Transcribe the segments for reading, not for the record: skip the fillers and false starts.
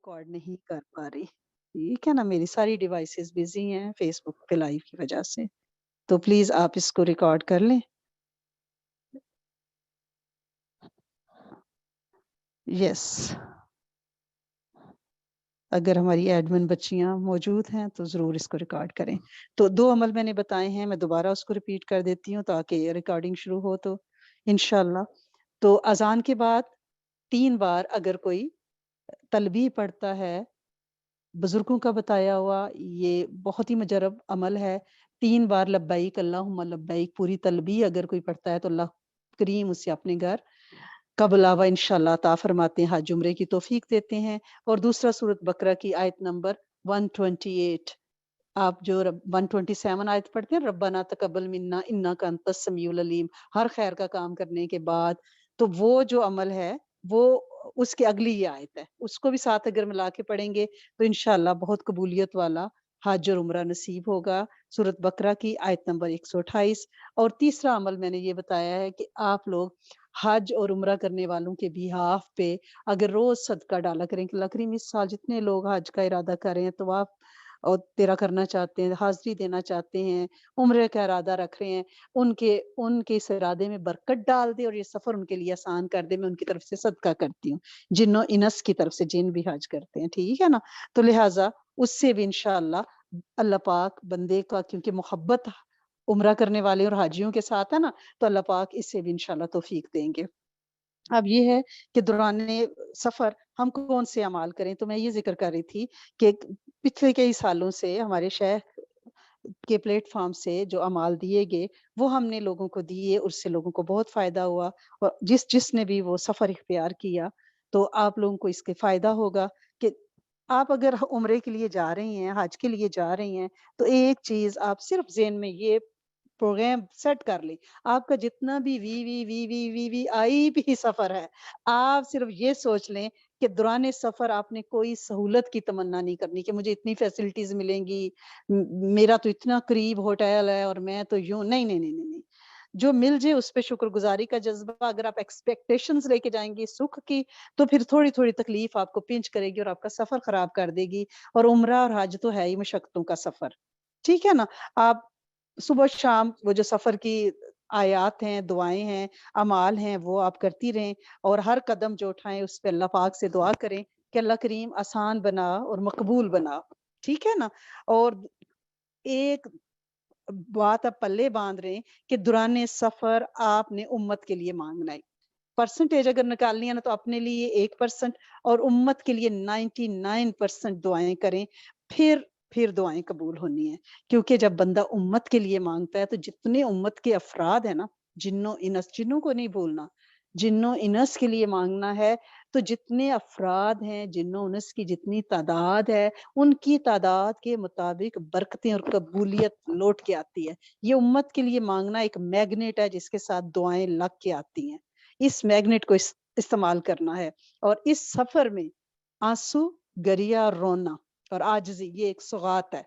Record नहीं कर पा रही। ठीक है ना, मेरी सारी डिवाइसेस बिजी हैं फेसबुक पे लाइव की वजह से, तो प्लीज आप इसको रिकॉर्ड कर लें। यस, अगर हमारी एडमिन बच्चियां मौजूद हैं तो जरूर इसको रिकॉर्ड करें। तो 2 अमल मैंने बताए हैं, मैं दोबारा उसको रिपीट कर देती हूँ ताकि रिकॉर्डिंग शुरू हो तो इंशाल्लाह। तो अजान के बाद 3 बार अगर कोई तलबी पढ़ता है, बुजुर्गों का बताया हुआ ये बहुत ही मुजरब अमल है। 3 बार लब्बैक अल्लाहुम्मा लब्बैक पूरी तलबी अगर कोई पढ़ता है तो अल्लाह करीम उसे अपने घर का बुलावा इंशाल्लाह अता फरमाते हैं, हज उम्रे की तौफीक देते हैं। और दूसरा सूरत बकरा की आयत नंबर 128, आप जो 127 आयत पढ़ते हैं, रब्बना तकब्बल मिन्ना इन्नका अंतस समीउल अलीम, हर खैर का काम करने के बाद, तो वो जो अमल है वो उसके अगली ये आयत है, उसको भी साथ अगर मिला के पढ़ेंगे तो इंशाल्लाह बहुत कबूलियत वाला हज और उम्रा नसीब होगा। सूरत बकरा की आयत नंबर 128। और तीसरा अमल मैंने ये बताया है कि आप लोग हज और उम्रा करने वालों के बिहाफ पे अगर रोज सदका डाला करें कि लकरीम इस साल जितने लोग हज का इरादा कर रहे हैं तो आप और तेरा करना चाहते हैं, हाजिरी देना चाहते हैं, उम्र का इरादा रख रहे हैं, उनके उनके इस इरादे में बरकत डाल दे और ये सफर उनके लिए आसान कर दे, मैं उनकी तरफ से सदका करती हूँ। जिन्नो इनस की तरफ से जिन भी हज करते हैं, ठीक है ना, तो लिहाजा उससे भी इंशाअल्लाह अल्लाह पाक बंदे का, क्योंकि मोहब्बत उम्रा करने वाले और हाजियों के साथ है ना, तो अल्लाह पाक इससे भी इंशाअल्लाह तौफीक देंगे। अब ये है कि दौराने सफ़र हम कौन से अमाल करें, तो मैं ये ज़िक्र कर रही थी कि पिछले कई सालों से हमारे शेख के प्लेटफ़ॉर्म से जो अमाल दिए गए, वो हमने लोगों को दिए, उससे लोगों को बहुत फ़ायदा हुआ। और जिसने भी वो सफ़र इख्तियार किया, तो आप लोगों को इसके फ़ायदा होगा कि आप अगर उम्रे के लिए जा रही हैं, हज के लिए जा रही हैं, तो एक चीज़ आप सिर्फ़ ज़हन में ये प्रोग्राम सेट कर लें। आपका जितना भी वीवीआईपी सफ़र है, आप सिर्फ़ ये सोच लें कि दौरान सफ़र आपने कोई सहूलत की तमन्ना नहीं करनी कि मुझे इतनी फैसिलिटीज़ मिलेंगी, मेरा तो इतना करीब होटल है और मैं तो यूँ नहीं, नहीं, नहीं, नहीं, नहीं। जो मिल जाए उस पे शुक्रगुज़ारी का जज़्बा, अगर आप एक्सपेक्टेशंस लेके जाएँगे सुख की, तो फिर थोड़ी-थोड़ी तकलीफ़ आपको पिंच करेगी और आपका सफ़र ख़राब कर देगी। और उम्रा और हज तो है ही मशक्क़तों का सफ़र, ठीक है ना? आप सुबह-शाम वो जो सफ़र की आयात हैं, दुआएँ हैं, अमाल हैं, वो आप करती रहें और हर कदम जो उठाएँ उस पे अल्लाह पाक से दुआ करें कि अल्लाह करीम आसान बना और मकबूल बना, ठीक है ना? और एक बात आप पल्ले बाँध रहे हैं कि दौरान सफ़र आपने उम्मत के लिए माँगना है। परसेंटेज अगर निकालनी है ना तो अपने लिए 1% और उम्मत के लिए 99% दुआएँ करें, फिर फिर दुआएँ कबूल होनी है। क्योंकि जब बंदा उम्मत के लिए माँगता है तो जितने उम्मत के अफ़राद हैं ना, जिन्नो-इनस, जिन्नों को नहीं भूलना, जिन्नो-इनस के लिए माँगना है, तो जितने अफ़राद हैं, जिन्नो-इनस की जितनी तादाद है, उनकी तादाद के मुताबिक बरकतें और कबूलियत लौट के आती है। ये उम्मत के लिए माँगना एक मैग्नेट है जिसके साथ दुआएँ लग के आती हैं। इस मैग्नेट को इस्तेमाल करना है और इस सफर में आंसू, गरिया, रोना और आजिज़ी ये एक सौगात है।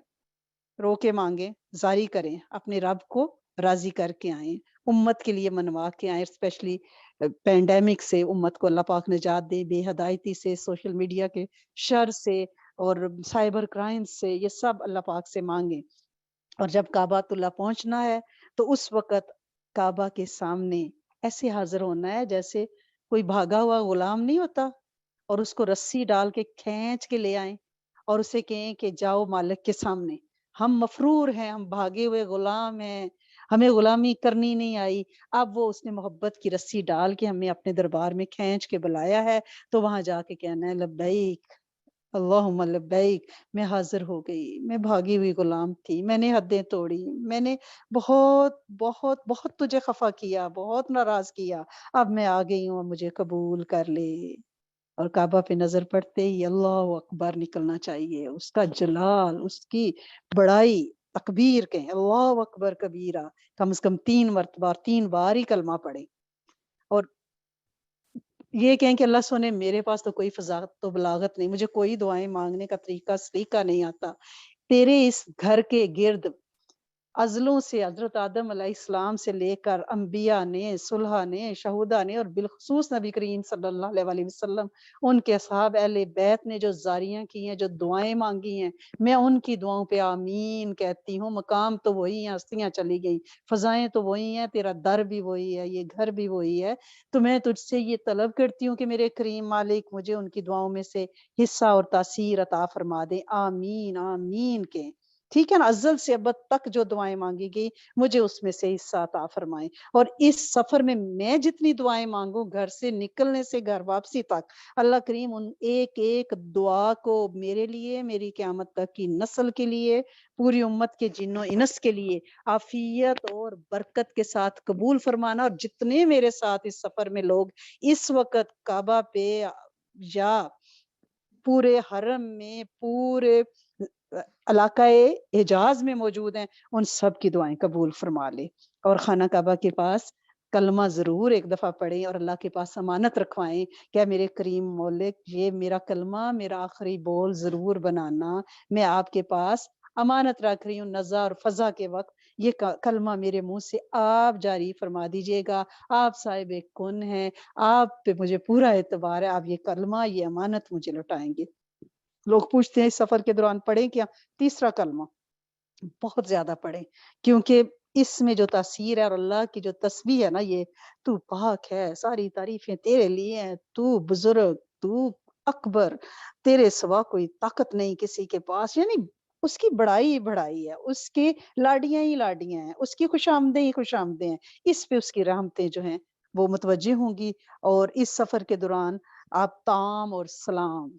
रो के मांगे, जारी करें, अपने रब को राजी करके आए, उम्मत के लिए मनवा के आए। स्पेशली पैंडेमिक से उम्मत को अल्लाह पाक निजात दे, बेहदायती से, सोशल मीडिया के शर से और साइबर क्राइम से, ये सब अल्लाह पाक से मांगे। और जब काबातुल्लाह पहुंचना है तो उस वक़्त काबा के सामने ऐसे हाज़िर होना है जैसे कोई भागा हुआ गुलाम नहीं होता और उसको रस्सी डाल के खींच के ले आएँ और उसे कहें कि जाओ मालिक के सामने। हम मफ़रूर हैं, हम भागे हुए गुलाम हैं, हमें गुलामी करनी नहीं आई। अब वो उसने मोहब्बत की रस्सी डाल के हमें अपने दरबार में खींच के बुलाया है, तो वहाँ जाके कहना है लब्बैक अल्लाहुम्मा लब्बैक, मैं हाज़िर हो गई, मैं भागी हुई गुलाम थी, मैंने हदें तोड़ी, मैंने बहुत, बहुत, बहुत तुझे ख़फ़ा किया, बहुत नाराज़ किया, अब मैं आ गई हूँ, अब मुझे कबूल कर ले। और काबा पे नज़र पड़ते ही अल्लाहू अकबर निकलना चाहिए, उसका जलाल, उसकी बड़ाई, तकबीर कहें, अल्लाहू अकबर कबीरा, कम से कम 3 मर्तबा 3 बार ही कलमा पढ़ें और ये कहें कि अल्लाह सुने, मेरे पास तो कोई फ़ज़ाक़त तो बलागत नहीं, मुझे कोई दुआएँ माँगने का तरीका सलीका नहीं आता। तेरे इस घर के गिर्द अज़लों से हज़रत आदम अलैहिस्सलाम से लेकर अंबिया ने, सुलहा ने, शहुदा ने और बिलख़ुसूस नबी करीम सल्लल्लाहु अलैहि वसल्लम, उनके असहाब अहले बैत ने जो ज़ारियाँ की हैं, जो दुआएँ माँगी हैं, मैं उनकी दुआओं पे आमीन कहती हूँ। मकाम तो वही है, हस्तियाँ चली गई, फ़ज़ाएँ तो वही हैं, तेरा दर भी वही है, ये घर भी वही है। तो मैं तुझसे ये तलब करती हूँ कि मेरे करीम मालिक मुझे उनकी दुआओं में से हिस्सा और तासीर अता फ़रमा दे। आमीन, आमीन के। ठीक है ना? अज़्ज़ल से अबद तक जो दुआएँ माँगी गई, मुझे उसमें से हिस्सा अता फ़रमाएँ। और इस सफ़र में मैं जितनी दुआएँ माँगूँ, घर से निकलने से घर वापसी तक, अल्लाह करीम उन एक-एक दुआ को मेरे लिए, मेरी क़यामत तक की नस्ल के लिए, पूरी उम्मत के जिन्नो-इंस के लिए आफ़ियत और बरकत के साथ कबूल फ़रमाना। और जितने मेरे साथ इस सफ़र में लोग इस वक़्त काबा पे या पूरे हरम में, पूरे इलाकाए हिजाज़ में मौजूद हैं, उन सब की दुआएँ कबूल फ़रमा ले। और खाना काबा के पास कलमा ज़रूर एक दफ़ा पढ़ें और अल्लाह के पास अमानत रखवाएँ, क्या मेरे करीम मौलिक ये मेरा कलमा, मेरा आखिरी बोल ज़रूर बनाना, मैं आपके पास अमानत रख रही हूँ नज़ा और फ़ज़ा के वक़्त, ये क कलमा मेरे मुँह से आप जारी फ़रमा दीजिएगा। आप साहिब कुन हैं, आप पे मुझे पूरा एतबार है, आप ये कलमा, ये अमानत मुझे लौटाएँगे। लोग पूछते हैं इस सफ़र के दौरान पढ़ें क्या? तीसरा कलमा, बहुत ज़्यादा पढ़ें, क्योंकि इसमें जो तासीर है और अल्लाह की जो तस्बीह है ना ये, तू पाक है, सारी तारीफ़ें तेरे लिए हैं, तू बुज़ुर्ग, तू अकबर, तेरे सिवा कोई ताकत नहीं किसी के पास, यानी उसकी बड़ाई ही बड़ाई है, उसकी लाडियाँ ही लाडियाँ हैं, उसकी खुशामदें ही खुशामदें हैं। इस पे उसकी रहमतें जो हैं, वो मुतवज्जे होंगी। और इस सफ़र के दौरान आप ताम और सलाम,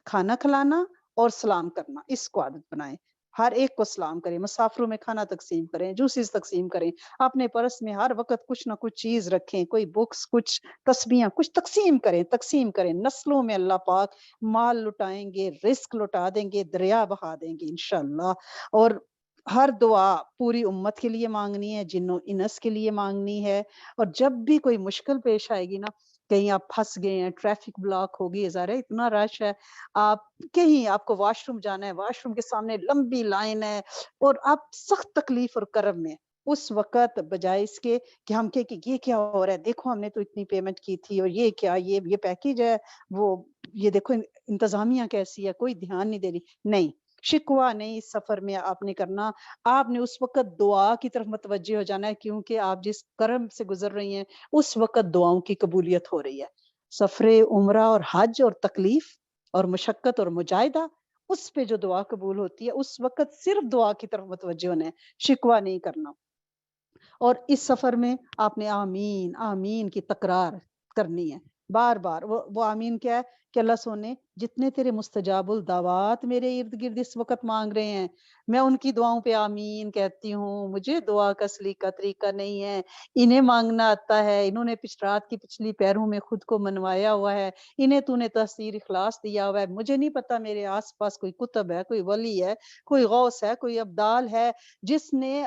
खाना खिलाना और सलाम करना, इसको आदत बनाएँ। हर एक को सलाम करें, मुसाफ़िरों में खाना तक़सीम करें, जूसेस तक़सीम करें, अपने पर्स में हर वक़्त कुछ न कुछ चीज़ रखें, कोई बुक्स, कुछ तस्बीहाँ, कुछ तक़सीम करें। नस्लों में अल्लाह पाक माल लुटाएँगे, रिज़्क लौटा देंगे, दरिया बहा देंगे इंशाअल्लाह। और हर दुआ पूरी उम्मत के लिए माँगनी है, जिन्नो-इंस के लिए माँगनी है। और जब भी कोई मुश्किल पेश आएगी ना, कहीं आप फँस गए हैं, ट्रैफ़िक ब्लॉक हो गई है, ज़रा इतना रश है, आप कहीं आपको वॉशरूम जाना है, वॉशरूम के सामने लंबी लाइन है और आप सख्त तकलीफ और कर्ब में हैं। उस वक़्त बजाए इसके कि हम कहें कि ये क्या हो रहा है? देखो हमने तो इतनी पेमेंट की थी और ये क्या ये पैकेज है, वो ये देखो इंतज़ामिया कैसी है, कोई ध्यान नहीं दे रही। नहीं, शिकवा नहीं इस सफ़र में आपने करना। आपने उस वक़्त दुआ की तरफ मुतवज्जे हो जाना है, क्योंकि आप जिस कर्म से गुज़र रही हैं, उस वक़्त दुआओं की कबूलियत हो रही है। सफ़रे उम्रा और हज और तकलीफ और मुशक्कत और मुजाहिदा, उस पे जो दुआ कबूल होती है, उस वक़्त सिर्फ़ दुआ की तरफ मुतवज्जे होना है, शिकवा नहीं करना। और इस सफ़र में आपने आमीन, आमीन की तकरार करनी है, बार-बार। वो आमीन क्या है कि अल्लाह सोने जितने तेरे मुस्तजाबुल दावात मेरे इर्द-गिर्द इस वक़्त माँग रहे हैं, मैं उनकी दुआओं पे आमीन कहती हूँ। मुझे दुआ का सलीका तरीका नहीं है, इन्हें माँगना आता है, इन्होंने रात की पिछली पैरों में खुद को मनवाया हुआ है, इन्हें तूने तहसीर इखलास दिया हुआ है। मुझे नहीं पता मेरे आस-पास कोई कुतुब है, कोई वली है, कोई गौस है, कोई अब्दाल है, जिसने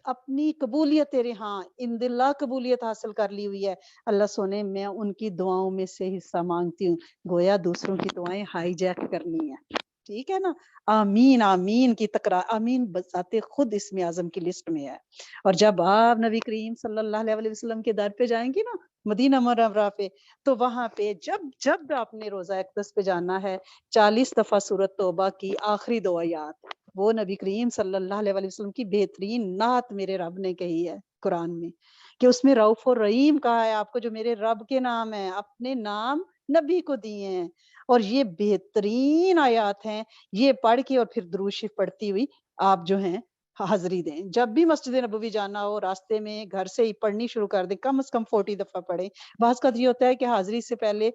अपनी कबूलियत तेरे यहाँ इंदिल्ला कबूलियत हासिल कर ली हुई है। अल्लाह सोने मैं उनकी दुआओं में से हिस्सा माँगती हूँ। गोया दूसरों की दुआएँ हाईजैक करनी है। ठीक है ना? आमीन, आमीन की आमीन बज़ाते खुद इस्म आज़म की लिस्ट में है। और जब आप नबी करीम सल्लल्लाहु अलैहि वसल्लम के दर पे जाएँगी ना, मदीना मुनव्वरा पे, तो वहाँ पे जब जब आपने रोज़ा अक़दस पे जाना है, 40 दफ़ा सूरत तौबा की आखिरी 2 आयत, वो नबी करीम सल्लल्लाहु अलैहि वसल्लम की बेहतरीन नात मेरे रब ने कही है कुरान में, कि उसमें रऊफ़ और रहीम कहा है आपको, जो मेरे रब के नाम हैं, अपने नाम नबी को दिए हैं। और ये बेहतरीन आयत हैं, ये पढ़ के और फिर दुरूद शरीफ पढ़ती हुई आप जो हैं हाज़िरी दें। जब भी मस्जिद नबवी जाना हो, रास्ते में घर से ही पढ़नी शुरू कर दें, कम से कम 40 दफ़ा पढ़ें। बाज़ ये होता है कि हाज़िरी से पहले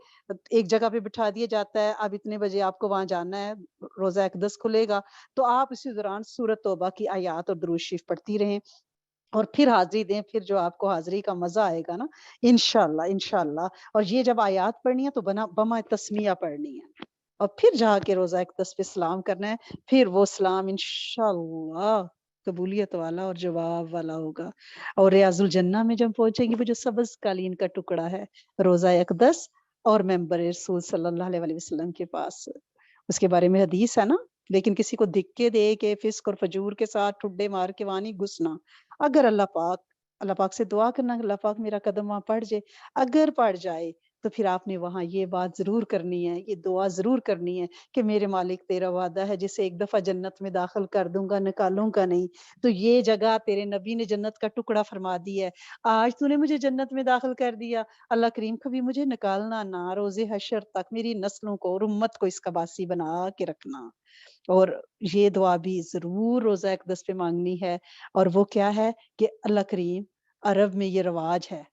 एक जगह पे बिठा दिया जाता है, अब इतने बजे आपको वहाँ जाना है, रोज़ा अक़दस खुलेगा, तो आप इसी दौरान सूरत तौबा की आयत और दुरूद शरीफ पढ़ती रहें और फिर हाज़िरी दें, फिर जो आपको हाज़िरी का मज़ा आएगा ना, इंशाअल्लाह, इंशाअल्लाह। और ये जब आयत पढ़नी है तो बमा तस्मीया पढ़नी है और फिर जाके रोज़ा अक़दस पे सलाम करना है, फिर वो सलाम इंशाअल्लाह कबूलियत वाला और जवाब वाला होगा। और रियाज़ुल जन्नह में जब पहुँचेंगी, वो जो सब्ज़ कालीन का टुकड़ा है, रोज़ा अक़दस और मेंबर रसूल सल्लल्लाहु अलैहि वसल्लम के पास, उसके बारे में हदीस है ना, لیکن کسی کو دھکے دے کے فسق اور فجور کے ساتھ ٹھڈے مار کے وہاں نہیں گھسنا. اگر اللہ پاک سے دعا کرنا کہ اللہ پاک میرا قدم وہاں پڑ جائے. اگر پڑ جائے تو پھر آپ نے وہاں یہ بات ضرور کرنی ہے, یہ دعا ضرور کرنی ہے کہ میرے مالک تیرا وعدہ ہے جسے ایک دفعہ جنت میں داخل کر دوں گا نکالوں گا نہیں. تو یہ جگہ تیرے نبی نے جنت کا ٹکڑا فرما دی ہے, آج تو نے مجھے جنت میں داخل کر دیا, اللہ کریم کبھی مجھے نکالنا نہ, روز حشر تک میری نسلوں کو اور امت کو اس کا باسی بنا کے رکھنا. اور یہ دعا بھی ضرور روزہ اقدس پہ مانگنی ہے. اور وہ کیا ہے کہ اللہ کریم, عرب میں یہ رواج ہے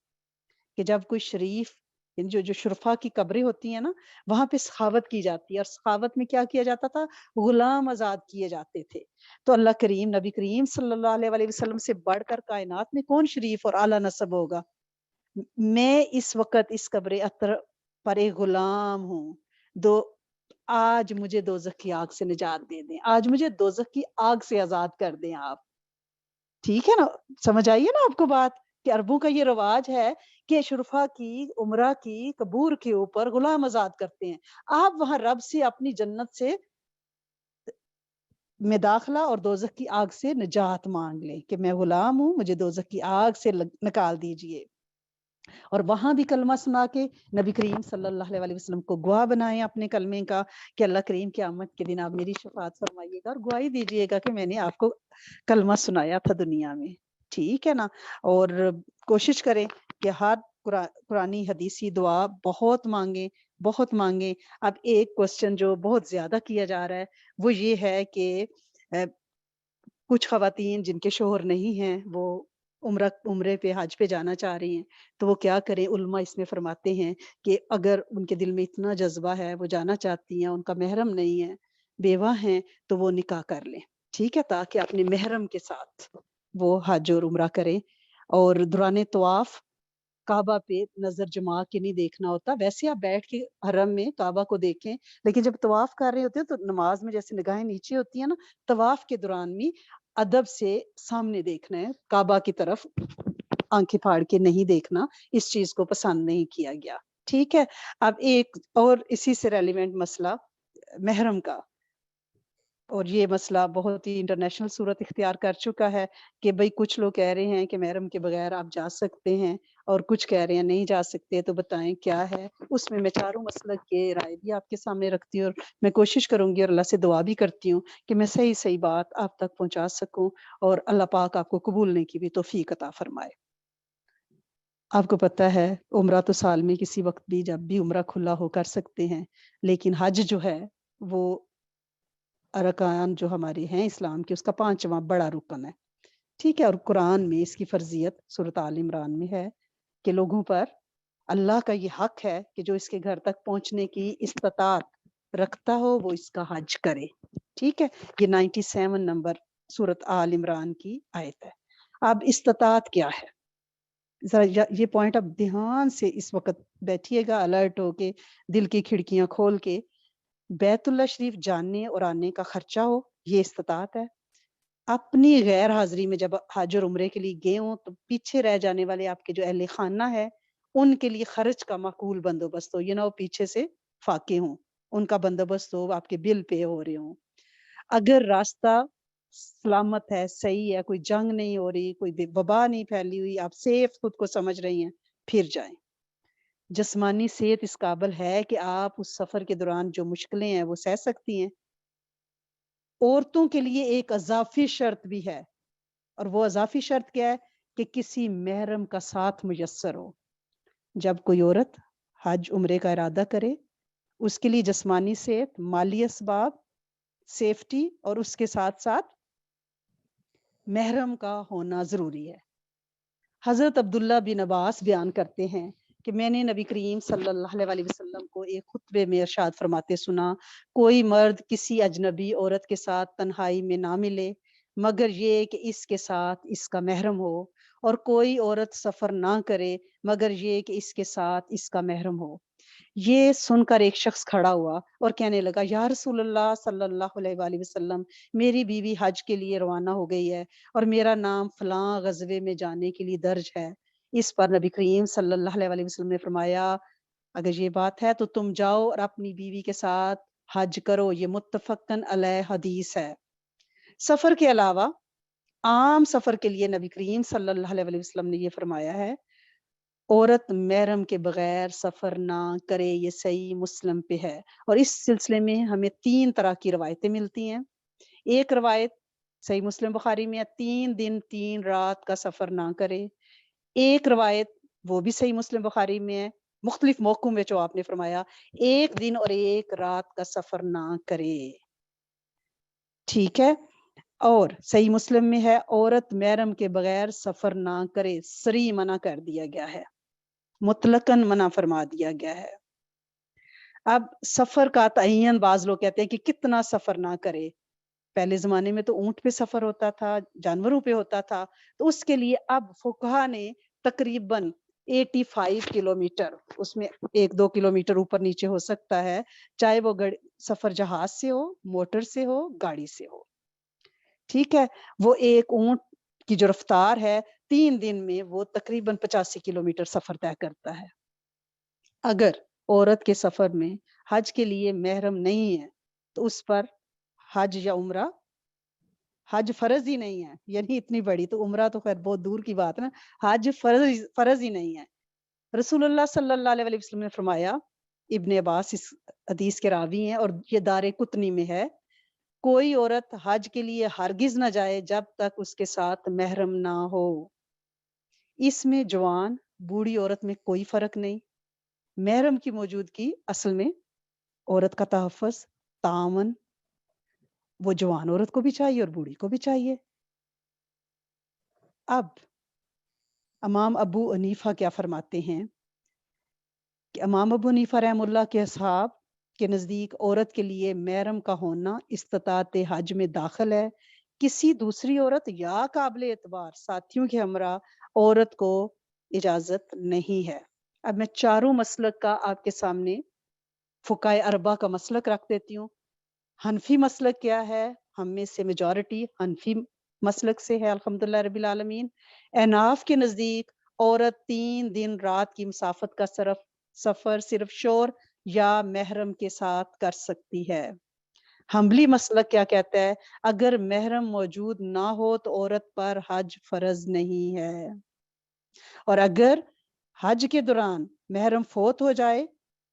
کہ جب کوئی شریف جو شرفا کی قبریں ہوتی ہیں نا, وہاں پہ سخاوت کی جاتی ہے. اور سخاوت میں کیا کیا جاتا تھا, غلام آزاد کیے جاتے تھے. تو اللہ کریم, نبی کریم صلی اللہ علیہ وسلم سے بڑھ کر کائنات میں کون شریف اور اعلیٰ نسب ہوگا. میں اس وقت اس قبر اطہر پر ایک غلام ہوں. آج مجھے دوزخ کی آگ سے نجات دے دیں, آج مجھے دوزخ کی آگ سے آزاد کر دیں آپ. ٹھیک ہے نا, سمجھ آئیے نا آپ کو بات, کہ عربوں کا یہ رواج ہے کہ شرفا کی عمرہ کی قبور کے اوپر غلام آزاد کرتے ہیں. آپ وہاں رب سے اپنی جنت سے میں داخلہ اور دوزخ کی آگ سے نجات مانگ لیں کہ میں غلام ہوں, مجھے دوزخ کی آگ سے نکال دیجئے. اور وہاں بھی کلمہ سنا کے نبی کریم صلی اللہ علیہ وسلم کو گواہ بنائیں اپنے کلمے کا کہ اللہ کریم قیامت کے دن آپ میری شفاعت فرمائیے گا اور گواہی دیجیے گا کہ میں نے آپ کو کلمہ سنایا تھا دنیا میں. ٹھیک ہے نا. اور کوشش کریں کہ ہر قرآنی حدیثی دعا بہت مانگیں, بہت مانگیں. اب ایک کوسچن جو بہت زیادہ کیا جا رہا ہے وہ یہ ہے کہ کچھ خواتین جن کے شوہر نہیں ہیں وہ عمرے پہ حج پہ جانا چاہ رہی ہیں, تو وہ کیا کریں. علماء اس میں فرماتے ہیں کہ اگر ان کے دل میں اتنا جذبہ ہے, وہ جانا چاہتی ہیں, ان کا محرم نہیں ہے, بیوہ ہیں, تو وہ نکاح کر لیں. ٹھیک ہے, تاکہ اپنے محرم کے ساتھ وہ حج اور عمرہ کریں. اور دوران طواف کعبہ پہ نظر جما کے نہیں دیکھنا ہوتا. ویسے آپ بیٹھ کے حرم میں کعبہ کو دیکھیں, لیکن جب طواف کر رہے ہوتے ہیں تو نماز میں جیسے نگاہیں نیچے ہوتی ہیں نا, طواف کے دوران بھی ادب سے سامنے دیکھنا ہے, کعبہ کی طرف آنکھیں پھاڑ کے نہیں دیکھنا. اس چیز کو پسند نہیں کیا گیا. ٹھیک ہے. اب ایک اور اسی سے ریلیونٹ مسئلہ محرم کا, اور یہ مسئلہ بہت ہی انٹرنیشنل صورت اختیار کر چکا ہے کہ بھئی کچھ لوگ کہہ رہے ہیں کہ محرم کے بغیر آپ جا سکتے ہیں اور کچھ کہہ رہے ہیں نہیں جا سکتے. تو بتائیں کیا ہے اس میں چاروں مسلک کے رائے بھی آپ کے سامنے رکھتی ہوں, اور میں کوشش کروں گی اور اللہ سے دعا بھی کرتی ہوں کہ میں صحیح بات آپ تک پہنچا سکوں, اور اللہ پاک آپ کو قبولنے کی بھی توفیق عطا فرمائے. آپ کو پتہ ہے عمرہ تو سال میں کسی وقت بھی جب بھی عمرہ کھلا ہو کر سکتے ہیں, لیکن حج جو ہے وہ ارکان جو ہمارے ہیں اسلام کے, اس کا 5واں بڑا رکن ہے. ٹھیک ہے. اور قرآن میں اس کی فرضیت سورۃ آل عمران میں ہے کہ لوگوں پر اللہ کا یہ حق ہے کہ جو اس کے گھر تک پہنچنے کی استطاعت رکھتا ہو وہ اس کا حج کرے. ٹھیک ہے. یہ 97 نمبر سورۃ آل عمران کی آیت ہے. اب استطاعت کیا ہے, ذرا یہ پوائنٹ اب دھیان سے اس وقت بیٹھیے گا, الرٹ ہو کے, دل کی کھڑکیاں کھول کے. بیت اللہ شریف جانے اور آنے کا خرچہ ہو, یہ استطاعت ہے. اپنی غیر حاضری میں جب حج اور عمرے کے لیے گئے ہوں تو پیچھے رہ جانے والے آپ کے جو اہل خانہ ہے ان کے لیے خرچ کا معقول بندوبست ہو, وہ پیچھے سے فاقے ہوں, ان کا بندوبست ہو, آپ کے بل پے ہو رہے ہوں. اگر راستہ سلامت ہے, صحیح ہے, کوئی جنگ نہیں ہو رہی, کوئی وبا نہیں پھیلی ہوئی, آپ سیف خود کو سمجھ رہی ہیں, پھر جائیں. جسمانی صحت اس قابل ہے کہ آپ اس سفر کے دوران جو مشکلیں ہیں وہ سہ سکتی ہیں. عورتوں کے لیے ایک اضافی شرط بھی ہے, اور وہ اضافی شرط کیا ہے کہ کسی محرم کا ساتھ میسر ہو. جب کوئی عورت حج عمرے کا ارادہ کرے, اس کے لیے جسمانی صحت, مالی اسباب, سیفٹی, اور اس کے ساتھ ساتھ محرم کا ہونا ضروری ہے. حضرت عبداللہ بن عباس بیان کرتے ہیں کہ میں نے نبی کریم صلی اللہ علیہ وسلم کو ایک خطبے میں ارشاد فرماتے سنا, کوئی مرد کسی اجنبی عورت کے ساتھ تنہائی میں نہ ملے مگر یہ کہ اس کے ساتھ اس کا محرم ہو, اور کوئی عورت سفر نہ کرے مگر یہ کہ اس کے ساتھ اس کا محرم ہو. یہ سن کر ایک شخص کھڑا ہوا اور کہنے لگا, یا رسول اللہ صلی اللہ علیہ وآلہ وسلم, میری بیوی حج کے لیے روانہ ہو گئی ہے اور میرا نام فلاں غزوے میں جانے کے لیے درج ہے. اس پر نبی کریم صلی اللہ علیہ وآلہ وسلم نے فرمایا, اگر یہ بات ہے تو تم جاؤ اور اپنی بیوی کے ساتھ حج کرو، یہ متفقن علیہ حدیث ہے۔ سفر کے علاوہ عام سفر کے لیے نبی کریم صلی اللہ علیہ وسلم نے یہ فرمایا ہے، عورت محرم کے بغیر سفر نہ کرے، یہ صحیح مسلم پہ ہے۔ اور اس سلسلے میں ہمیں 3 طرح کی روایتیں ملتی ہیں۔ ایک روایت صحیح مسلم بخاری میں ہے، 3 دن 3 رات کا سفر نہ کرے۔ ایک روایت وہ بھی صحیح مسلم بخاری میں ہے، مختلف موقعوں میں جو آپ نے فرمایا 1 دن اور 1 رات کا سفر نہ کرے، ٹھیک ہے۔ اور صحیح مسلم میں ہے، عورت محرم کے بغیر سفر نہ کرے، صریح منع کر دیا گیا ہے، مطلقاً منع فرما دیا گیا ہے۔ اب سفر کا تعین بعض لوگ کہتے ہیں کہ کتنا سفر نہ کرے۔ پہلے زمانے میں تو اونٹ پہ سفر ہوتا تھا، جانوروں پہ ہوتا تھا، تو اس کے لیے اب فقہا نے تقریباً 85 کلومیٹر، اس میں 1-2 کلومیٹر اوپر نیچے ہو سکتا ہے، چاہے وہ سفر جہاز سے ہو، موٹر سے ہو، گاڑی سے ہو، ٹھیک ہے۔ وہ ایک اونٹ کی جو رفتار ہے 3 دن میں وہ تقریباً 85 کلومیٹر سفر طے کرتا ہے۔ اگر عورت کے سفر میں حج کے لیے محرم نہیں ہے تو اس پر حج یا عمرہ، حج فرض ہی نہیں ہے، یعنی اتنی بڑی تو عمرہ تو خیر بہت دور کی بات ہے نا، حج فرض ہی نہیں ہے۔ رسول اللہ صلی اللہ علیہ وسلم نے فرمایا، ابن عباس اس حدیث کے راوی ہیں اور یہ دار قطنی میں ہے، کوئی عورت حج کے لیے ہرگز نہ جائے جب تک اس کے ساتھ محرم نہ ہو۔ اس میں جوان بوڑھی عورت میں کوئی فرق نہیں، محرم کی موجودگی اصل میں عورت کا تحفظ، تعاون، وہ جوان عورت کو بھی چاہیے اور بوڑھی کو بھی چاہیے۔ اب امام ابو حنیفہ کیا فرماتے ہیں کہ امام ابو حنیفہ رحم اللہ کے اصحاب کے نزدیک عورت کے لیے محرم کا ہونا استطاعت حج میں داخل ہے، کسی دوسری عورت یا قابل اعتبار ساتھیوں کے ہمراہ عورت کو اجازت نہیں ہے۔ اب میں چاروں مسلک کا آپ کے سامنے فقہائے اربعہ کا مسلک رکھ دیتی ہوں۔ حنفی مسلک کیا ہے؟ ہم میں سے میجورٹی حنفی مسلک سے ہے الحمدللہ رب العالمین۔ احناف کے نزدیک عورت 3 دن رات کی مسافت کا سفر صرف شوہر یا محرم کے ساتھ کر سکتی ہے۔ حنبلی مسلک کیا کہتا ہے؟ اگر محرم موجود نہ ہو تو عورت پر حج فرض نہیں ہے، اور اگر حج کے دوران محرم فوت ہو جائے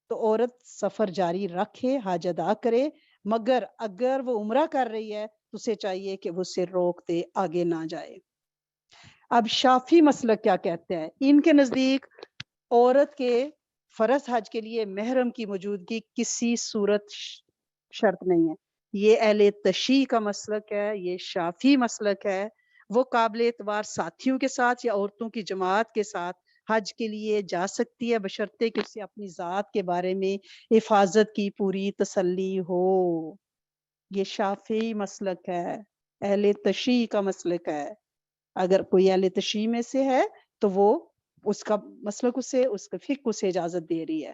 تو عورت سفر جاری رکھے، حج ادا کرے، مگر اگر وہ عمرہ کر رہی ہے تو اسے چاہیے کہ وہ اسے روک دے، آگے نہ جائے۔ اب شافعی مسلک کیا کہتے ہیں؟ ان کے نزدیک عورت کے فرض حج کے لیے محرم کی موجودگی کسی صورت شرط نہیں ہے۔ یہ اہل تشیع کا مسلک ہے، یہ شافعی مسلک ہے۔ وہ قابل اعتبار ساتھیوں کے ساتھ یا عورتوں کی جماعت کے ساتھ حج کے لیے جا سکتی ہے، بشرطے کہ اسے اپنی ذات کے بارے میں حفاظت کی پوری تسلی ہو۔ یہ شافعی مسلک ہے، اہل تشیع کا مسلک ہے۔ اگر کوئی اہل تشیع میں سے ہے تو وہ اس کا مسلک اسے، اس کا فقہ اسے اجازت دے رہی ہے۔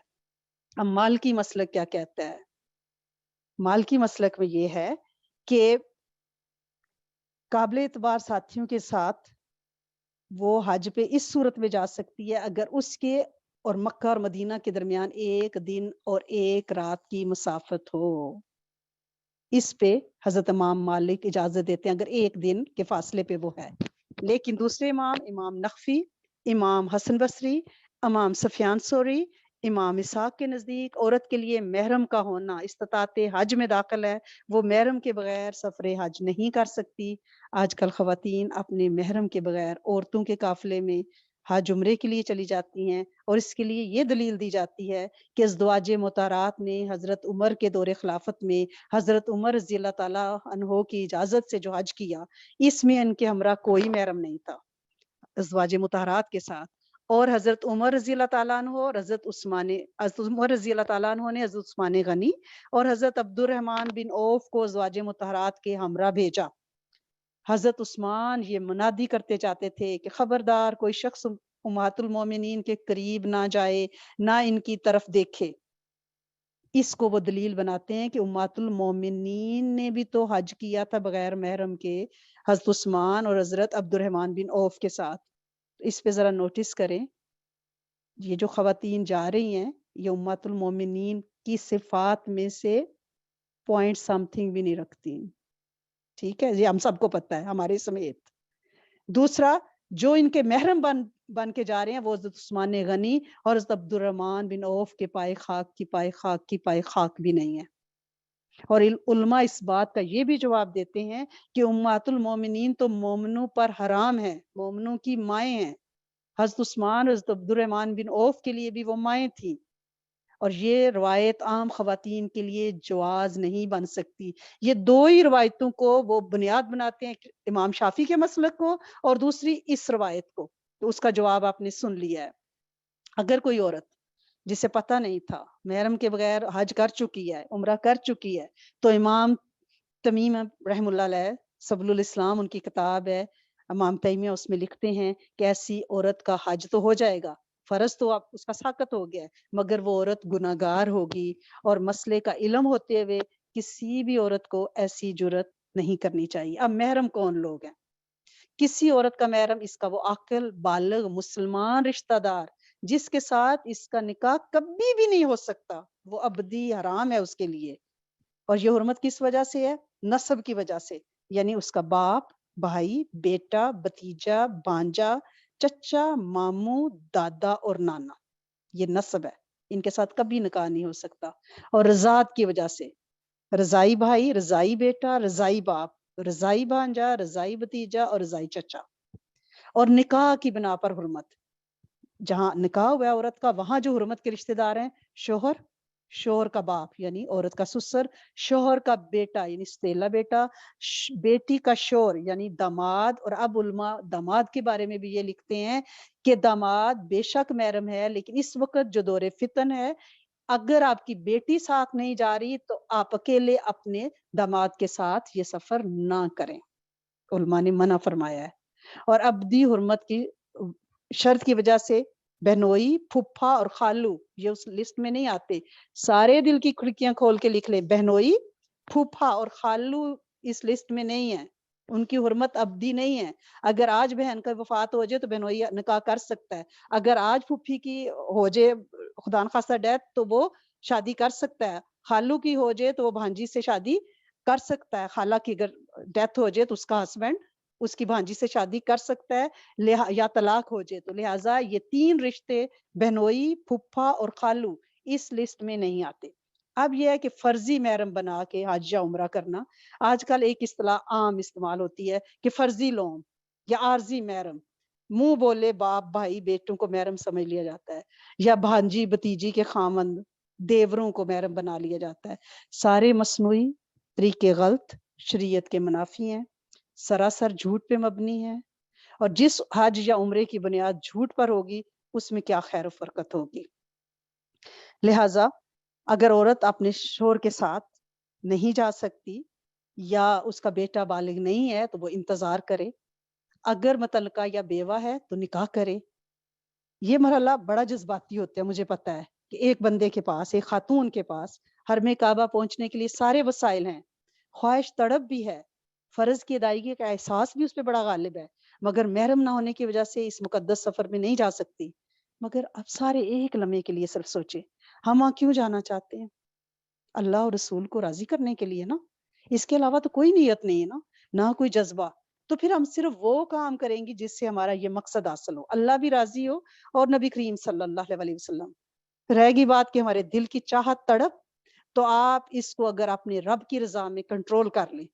اب مالکی مسلک کیا کہتا ہے؟ مالکی مسلک میں یہ ہے کہ قابل اعتبار ساتھیوں کے ساتھ وہ حج پہ اس صورت میں جا سکتی ہے اگر اس کے اور مکہ اور مدینہ کے درمیان 1 دن اور 1 رات کی مسافت ہو۔ اس پہ حضرت امام مالک اجازت دیتے ہیں اگر 1 دن کے فاصلے پہ وہ ہے، لیکن دوسرے امام نخفی، امام حسن بصری، امام سفیان ثوری، امام اسحاق کے نزدیک عورت کے لیے محرم کا ہونا استطاعت حج میں داخل ہے، وہ محرم کے بغیر سفر حج نہیں کر سکتی۔ آج کل خواتین اپنے محرم کے بغیر عورتوں کے قافلے میں حج عمرے کے لیے چلی جاتی ہیں، اور اس کے لیے یہ دلیل دی جاتی ہے کہ ازدواج مطہرات نے حضرت عمر کے دور خلافت میں حضرت عمر رضی اللہ تعالیٰ عنہ کی اجازت سے جو حج کیا، اس میں ان کے ہمراہ کوئی محرم نہیں تھا ازدواج مطہرات کے ساتھ، اور حضرت عمر رضی اللہ تعالیٰ عنہ اور حضرت عمر رضی اللہ تعالیٰ عنہ نے حضرت عثمان غنی اور حضرت عبد الرحمن بن عوف کو ازدواج مطہرات کے ہمراہ بھیجا۔ حضرت عثمان یہ منادی کرتے جاتے تھے کہ خبردار کوئی شخص امہات المومنین کے قریب نہ جائے، نہ ان کی طرف دیکھے۔ اس کو وہ دلیل بناتے ہیں کہ امہات المومنین نے بھی تو حج کیا تھا بغیر محرم کے، حضرت عثمان اور حضرت عبد الرحمن بن عوف کے ساتھ۔ اس پہ ذرا نوٹس کریں، یہ جو خواتین جا رہی ہیں یہ امہات المومنین کی صفات میں سے पॉइंट समथिंग भी नहीं रखती। ठीक है, ये हम सबको पता है, हमारे समेत। दूसरा, जो इनके महरम बन के जा रहे हैं वो हज़रत उस्मान गनी और हज़रत अब्दुर्रहमान बिन औफ के पाए खाक भी नहीं है। और उलमा इस बात का ये भी जवाब देते हैं कि उम्मतुल मोमिनीन तो मोमिनों पर हराम है, मोमिनों की माएँ हैं। हज़रत उस्मान, हज़रत अब्दुर्रहमान बिन औफ के लिए भी वो माएँ थी। और ये रवायत आम ख़वातीन के लिए जवाज़ नहीं बन सकती। ये दो ही रवायतों को वो बुनियाद बनाते हैं, इमाम शाफी के मसलक को और दूसरी इस रवायत को। तो उसका जवाब आपने सुन लिया है। अगर कोई औरत जिसे पता नहीं था, महरम के बगैर हज कर चुकी है, उम्रा कर चुकी है, तो इमाम तमीम रहमतुल्लाह अलैह सबलुल इस्लाम उनकी किताब है, इमाम तैमिया उसमें लिखते हैं कि ऐसी औरत का हज तो हो जाएगा, फर्ज तो आप उसका साकत हो गया है, मगर वो औरत गुनाहगार होगी। और मसले का इल्म होते हुए किसी भी औरत को ऐसी जुर्रत नहीं करनी चाहिए। अब महरम कौन लोग हैं? किसी औरत का महरम इसका वो आकिल बालिग मुसलमान रिश्तेदार जिसके साथ इसका निकाह कभी भी नहीं हो सकता, वो अबदी हराम है उसके लिए। और ये हुर्मत किस वजह से है? नस्ब की वजह से, यानी उसका बाप, भाई, बेटा, भतीजा, भांजा, चचा, मामू, दादा और नाना, ये नस्ब है। इनके साथ कभी निकाह नहीं हो सकता। और रजात की वजह से, रजाई भाई, रजाई बेटा, रजाई बाप, रजाई भांजा, रजाई भतीजा और रजाई चचा। और निकाह की बिना पर हुर्मत, जहाँ निकाह हुआ है औरत का, वहां जो हुर्मत के रिश्तेदार हैं, शोहर, शोहर का बाप यानी औरत का ससुर, शोहर का बेटा यानी सतीला बेटा, बेटी का शोहर यानी दामाद। और अब उलमा दामाद के बारे में भी ये लिखते हैं कि दामाद बेशक महरम है, लेकिन इस वक्त जो दौरे फितन है, अगर आपकी बेटी साथ नहीं जा रही तो आप अकेले अपने दामाद के साथ ये सफर ना करें, उलमा ने मना फरमाया है। और अब्दी हुर्मत की शर्त की वजह से बहनोई, फुफ्फा और खालू ये उस लिस्ट में नहीं आते। सारे दिल की खिड़कियां खोल के लिख ले, बहनोई, फुफ्फा और खालू इस लिस्ट में नहीं है, उनकी हुर्मत अब्दी नहीं है। अगर आज बहन का वफात हो जाए तो बहनोई निकाह कर सकता है। अगर आज फुफ्फी की हो जाए खुदा न खास्ता डेथ तो वो शादी कर सकता है। खालू की हो जाए तो वो भांजी से शादी कर सकता है। खाला की अगर डेथ हो जाए तो उसका हस्बैंड उसकी भांजी से शादी कर सकता है, या तलाक हो जाए तो। लिहाजा ये तीन रिश्ते बहनोई, फुफ्फा और खालू इस लिस्ट में नहीं आते। अब यह है कि फर्जी महरम बना के हज या उम्रा करना, आजकल एक इस्तेलाह आम इस्तेमाल होती है कि फर्जी लोन या आर्जी महरम, मुंह बोले बाप भाई बेटों को महरम समझ लिया जाता है, या भांजी भतीजी के खामंद देवरों को महरम बना लिया जाता है। सारे मसनूई तरीके गलत, शरीयत के मुनाफी हैं, सरासर झूठ पे मबनी है। और जिस हज या उम्रे की बुनियाद झूठ पर होगी उसमें क्या खैर फरकत होगी। लिहाजा अगर औरत अपने शोहर के साथ नहीं जा सकती या उसका बेटा बालिग नहीं है तो वो इंतजार करे। अगर मुतल्लका या बेवा है तो निकाह करे। ये मरहला बड़ा जज्बाती होता है, मुझे पता है कि एक बंदे के पास, एक खातून के पास हरमे काबा पहुंचने के लिए सारे वसाइल हैं, ख्वाहिश तड़प भी है, फर्ज की अदायगी का एहसास भी उस पर बड़ा गालिब है, मगर महरम ना होने की वजह से इस मुकद्दस सफर में नहीं जा सकती। मगर अब सारे एक लम्हे के लिए सिर्फ सोचे, हम वहां क्यों जाना चाहते हैं? अल्लाह और रसूल को राजी करने के लिए ना, इसके अलावा तो कोई नीयत नहीं है ना, ना कोई जज्बा। तो फिर हम सिर्फ वो काम करेंगे जिससे हमारा ये मकसद हासिल हो, अल्लाह भी राजी हो और नबी करीम सल्लल्लाहु अलैहि वसल्लम। रहेगी बात कि हमारे दिल की चाहत तड़प, तो आप इसको अगर अपने रब की रजा में कंट्रोल कर लें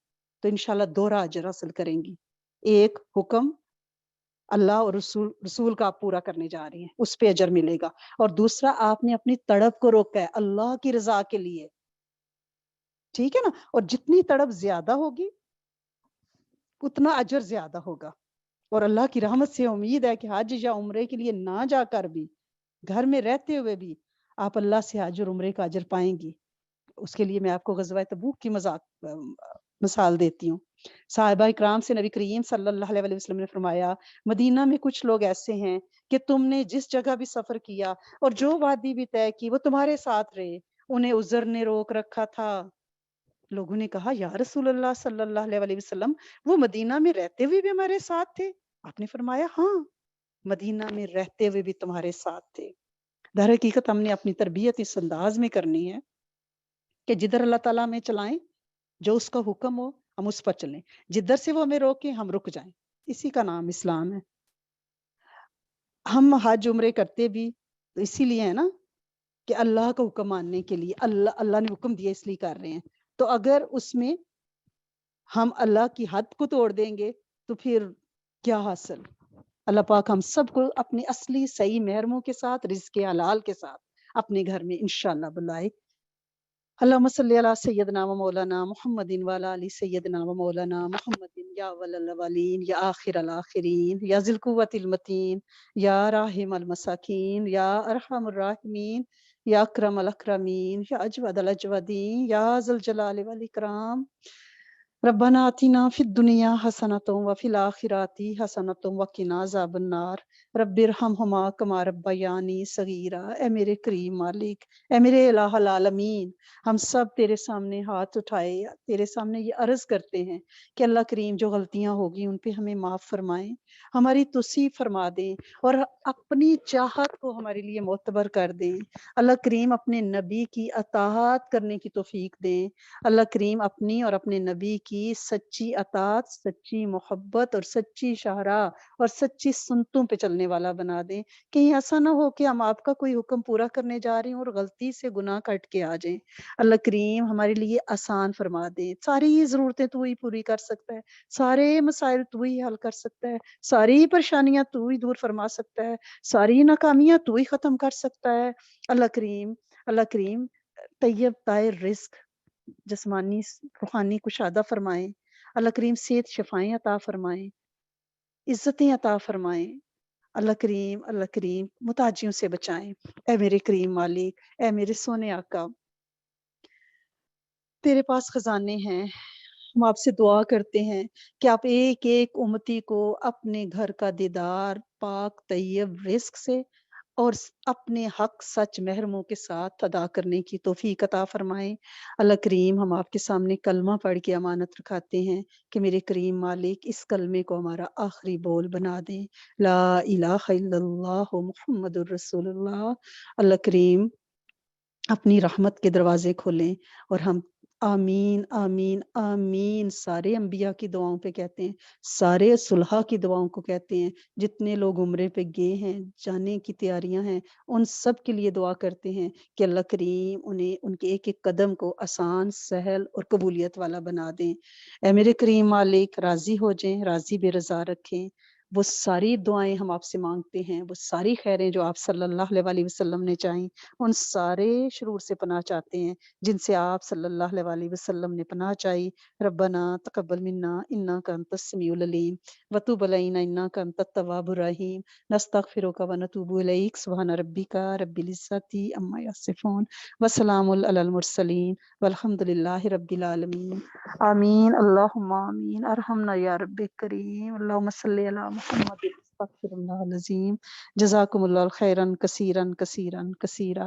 तो इंशाल्लाह दोहरा अजर हासिल करेंगी। एक हुक्म अल्लाह और रसूल रसूल का आप पूरा करने जा रही हैं, उस पे अजर मिलेगा। और दूसरा, आपने अपनी तड़प को रोका है अल्लाह की रजा के लिए, ठीक है ना? और जितनी तड़प ज्यादा होगी उतना अजर ज्यादा होगा। और अल्लाह की रहमत से उम्मीद है कि हज या उम्रे के लिए ना जाकर भी, घर में रहते हुए भी आप अल्लाह से हज और उम्रे का अजर पाएंगी। उसके लिए मैं आपको ग़ज़वा तबूक की मिसाल देती हूँ। साहिबा इकराम से नबी करीम सल्लल्लाहु अलैहि वसल्लम ने फरमाया, मदीना में कुछ लोग ऐसे हैं कि तुमने जिस जगह भी सफर किया और जो वादी भी तय की वो तुम्हारे साथ रहे, उन्हें उज़र ने रोक रखा था। लोगों ने कहा, या रसूल अल्लाह सल्लल्लाहु अलैहि वसल्लम, वो मदीना में रहते हुए भी हमारे साथ थे? आपने फरमाया, हाँ, मदीना में रहते हुए भी तुम्हारे साथ थे। दर हकीकत हमने अपनी तरबियत इस अंदाज में करनी है کہ जिधर अल्लाह ताला हमें चलाएं, जो उसका हुक्म हो हम उस पर चलें, जिधर से वो हमें रोके हम रुक जाएं। इसी का नाम इस्लाम है। हम हज उम्रे करते भी तो इसीलिए है ना कि अल्लाह का हुक्म मानने के लिए, अल्लाह अल्लाह ने हुक्म दिया इसलिए कर रहे हैं। तो अगर उसमें हम अल्लाह की हद को तोड़ देंगे तो फिर क्या हासिल। अल्लाह पाक हम सबको अपनी असली सही महरमों के साथ, रिज़्क़ हलाल के साथ अपने घर में इंशाअल्लाह बुलाए। अल्लाहुम्मा सल्ली अला सय्यदना व मौलाना मुहम्मदिन व अला आलि सय्यदना व मौलाना मुहम्मदिन या अव्वलल अव्वलीन या आखिरल आखिरीन या ज़िल कुव्वतिल मतीन या राहिमल मसाकीन या अरहमुर राहिमीन या अकरमल अकरमीन या अजवदल अजवदीन या ज़ुल जलाली वल इकराम। रब्बना आतिना फिद दुनिया हसनतुम व फिल आखिराति हसनतुम व किना अज़ाबन्नार। रब्बिरहमहुमा कमा रब्बयानी सगीरा। ए मेरे करीम मालिक, ए मेरे इलाहुल आलमीन, हम सब तेरे सामने हाथ उठाए, तेरे सामने ये अर्ज करते हैं कि अल्लाह करीम जो गलतियां होगी उन पे हमें माफ फरमाएं, हमारी तौसीफ फरमा दें और अपनी चाहत को हमारे लिए मोतबर कर दें। अल्लाह करीम अपने नबी की अताअत करने की तौफीक दें। अल्लाह करीम अपनी और अपने नबी की सच्ची अताअत, सच्ची मोहब्बत और सच्ची शाहरा और सच्ची सुन्नतों पे चलने वाला बना दें। कहीं ऐसा ना हो कि हम आपका कोई हुक्म पूरा करने जा रहे हों और गलती से गुनाह कट के आ जाएं। अल्लाह करीम हमारे लिए आसान फरमा दे। सारी ज़रूरतें तू ही पूरी कर सकता है, सारे मसाइल तू ही हल कर सकता है, सारी परेशानियां तू ही दूर फरमा सकता है, सारी नाकामियां तू ही खत्म कर सकता है। अल्लाह करीम तैयब ताहिर रिस्क, जिस्मानी रूहानी कुशादा फरमाए। अल्लाह करीम सेहत शफाएं अता फरमाए, इज्जतें अता फरमाए। अल्लाह करीम मुताजियों से बचाएं। ए मेरे करीम मालिक, ए मेरे सोने आका, तेरे पास खजाने हैं। हम आपसे दुआ करते हैं कि आप एक एक उम्मती को अपने घर का दीदार पाक तैयब रिस्क से और अपने हक सच महरमों के साथ अदा करने की तौफीक अता फरमाएं। अल्लाह करीम हम आपके सामने कलमा पढ़ के अमानत रखाते हैं कि मेरे करीम मालिक इस कलमे को हमारा आखिरी बोल बना दें, ला इलाहा इल्लल्लाह मुहम्मदुर रसूलुल्लाह। अल्लाह करीम अपनी रहमत के दरवाजे खोलें और हम आमीन आमीन आमीन सारे अंबिया की दुआओं पे कहते हैं, सारे सुलह की दुआओं को कहते हैं। जितने लोग उम्रे पे गए हैं, जाने की तैयारियां हैं, उन सब के लिए दुआ करते हैं कि अल्लाह करीम उन्हें उनके एक एक कदम को आसान, सहल और कबूलियत वाला बना दें। ऐ मेरे करीम मालिक, राजी हो जाएं, राजी बेरजा रखें। वो सारी दुआएं हम आपसे मांगते हैं, वो सारी खैरें जो आप सल्लल्लाहु अलैहि वसल्लम ने चाही, उन सारे शुरूर से पनाह चाहते हैं जिनसे आप सल्लल्लाहु अलैहि वसल्लम ने पनाह चाही। रब्बना तकब्बल मिन्ना इन्नका अंतस समीउल अलीम व तुब अलैना इन्नका अंतत तव्वाबुर रहीम नस्तगफिरुका व नतूबु इलैक सुब्हान रब्बिका रब्बिल इज्जति अम्मा यसिफून व सलामुल अलल मुरसलीन वल्हम्दुलिल्लाहि रब्बिल आलमीन। आमीन अल्लाहुम्मा आमीन। अरहमना या रब्बि करीम। अल्लाहुम्मा सल्लि अला मुहम्मद। अस्तगफिरुल्लाह अल अज़ीम। जज़ाकुमुल्लाह खैरन कसीरन कसीरन कसीरा।